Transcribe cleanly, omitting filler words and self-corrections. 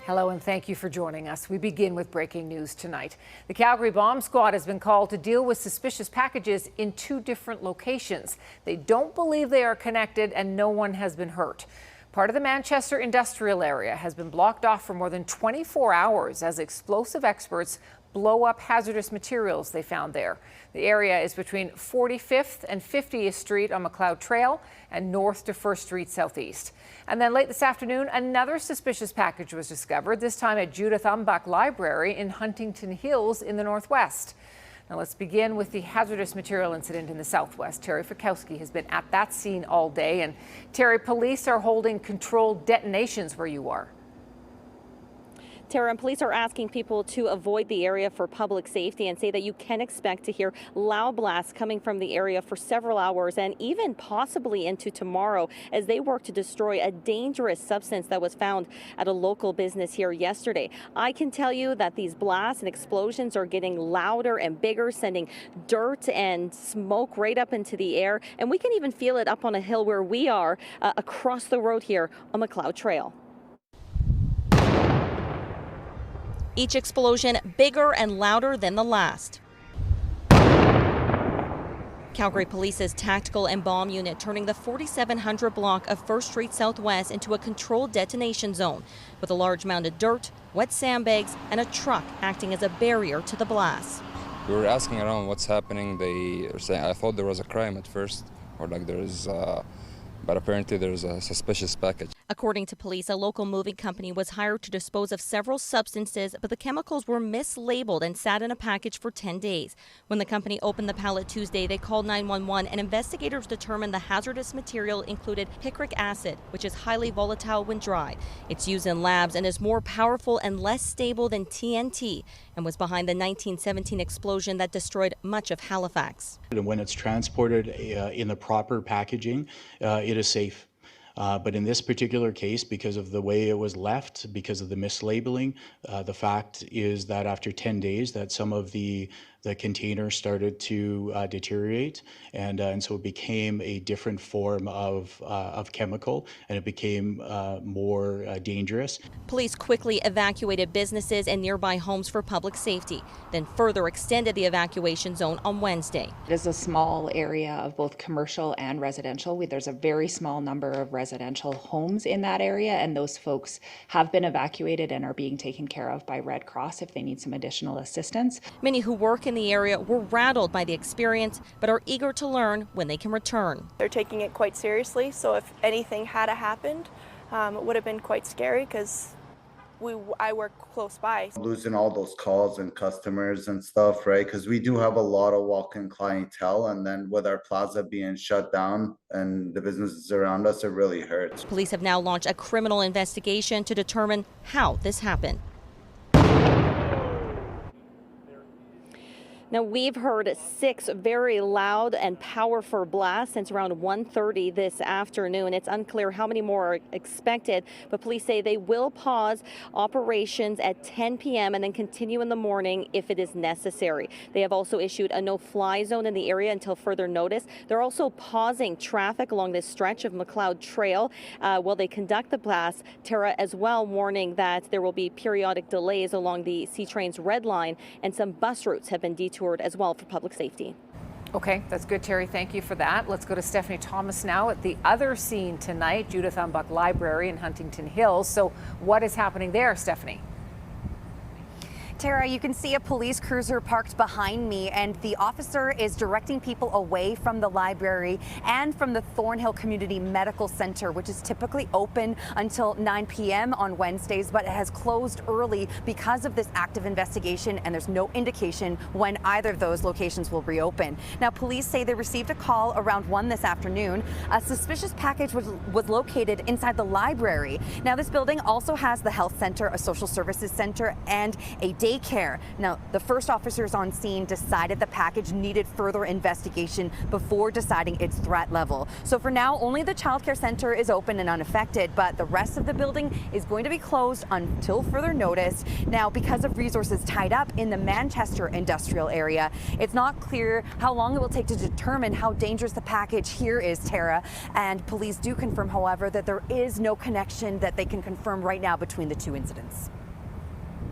Hello and thank you for joining us. We begin with breaking news tonight. The Calgary Bomb Squad has been called to deal with suspicious packages in 2 different locations. They don't believe they are connected and no one has been hurt. Part of the Manchester industrial area has been blocked off for more than 24 hours as explosive experts blow up hazardous materials they found there. The area is between 45th and 50th Street on McLeod Trail and north to 1st Street Southeast. And then late this afternoon, another suspicious package was discovered, this time at Judith Umbach Library in Huntington Hills in the Northwest. Now let's begin with the hazardous material incident in the Southwest. Terry Fikowski has been at that scene all day. And Terry, police are holding controlled detonations where you are. Tara, and police are asking people to avoid the area for public safety and say that you can expect to hear loud blasts coming from the area for several hours and even possibly into tomorrow as they work to destroy a dangerous substance that was found at a local business here yesterday. I can tell you that these blasts and explosions are getting louder and bigger, sending dirt and smoke right up into the air. And we can even feel it up on a hill where we are across the road here on McLeod Trail. Each explosion bigger and louder than the last. Calgary Police's tactical and bomb unit turning the 4700 block of 1st Street Southwest into a controlled detonation zone with a large mound of dirt, wet sandbags, and a truck acting as a barrier to the blast. We were asking around what's happening. They were saying, I thought there was a crime at first, or like there is, but apparently there's a suspicious package. According to police, a local moving company was hired to dispose of several substances, but the chemicals were mislabeled and sat in a package for 10 days. When the company opened the pallet Tuesday, they called 911, and investigators determined the hazardous material included picric acid, which is highly volatile when dry. It's used in labs and is more powerful and less stable than TNT, and was behind the 1917 explosion that destroyed much of Halifax. And when it's transported in the proper packaging, it is safe. But in this particular case, because of the way it was left, because of the mislabeling, the fact is that after 10 days that some of the container started to deteriorate, and so it became a different form of chemical, and it became more dangerous. Police quickly evacuated businesses and nearby homes for public safety, then further extended the evacuation zone on Wednesday. It is a small area of both commercial and residential. There's a very small number of residential homes in that area, and those folks have been evacuated and are being taken care of by Red Cross if they need some additional assistance. Many who work in the area were rattled by the experience, but are eager to learn when they can return. They're taking it quite seriously, so if anything had happened, it would have been quite scary because I work close by. Losing all those calls and customers and stuff, right? Because we do have a lot of walk-in clientele, and then with our plaza being shut down and the businesses around us, it really hurts. Police have now launched a criminal investigation to determine how this happened. Now, we've heard 6 very loud and powerful blasts since around 1:30 this afternoon. It's unclear how many more are expected, but police say they will pause operations at 10 p.m. and then continue in the morning if it is necessary. They have also issued a no-fly zone in the area until further notice. They're also pausing traffic along this stretch of McLeod Trail while they conduct the blast. Tara, as well, warning that there will be periodic delays along the C-Train's red line, and some bus routes have been detoured as well for public safety. Okay, that's good, Terry. Thank you for that. Let's go to Stephanie Thomas now at the other scene tonight, Judith Umbach Library in Huntington Hills. So what is happening there, Stephanie? Tara, you can see a police cruiser parked behind me, and the officer is directing people away from the library and from the Thornhill Community Medical Center, which is typically open until 9 p.m. on Wednesdays, but it has closed early because of this active investigation, and there's no indication when either of those locations will reopen. Now, police say they received a call around 1 this afternoon. A suspicious package was located inside the library. Now, this building also has the health center, a social services center, and a day daycare. Now, the first officers on scene decided the package needed further investigation before deciding its threat level. So for now, only the childcare center is open and unaffected, but the rest of the building is going to be closed until further notice. Now, because of resources tied up in the Manchester industrial area, it's not clear how long it will take to determine how dangerous the package here is, Tara. And police do confirm, however, that there is no connection that they can confirm right now between the two incidents.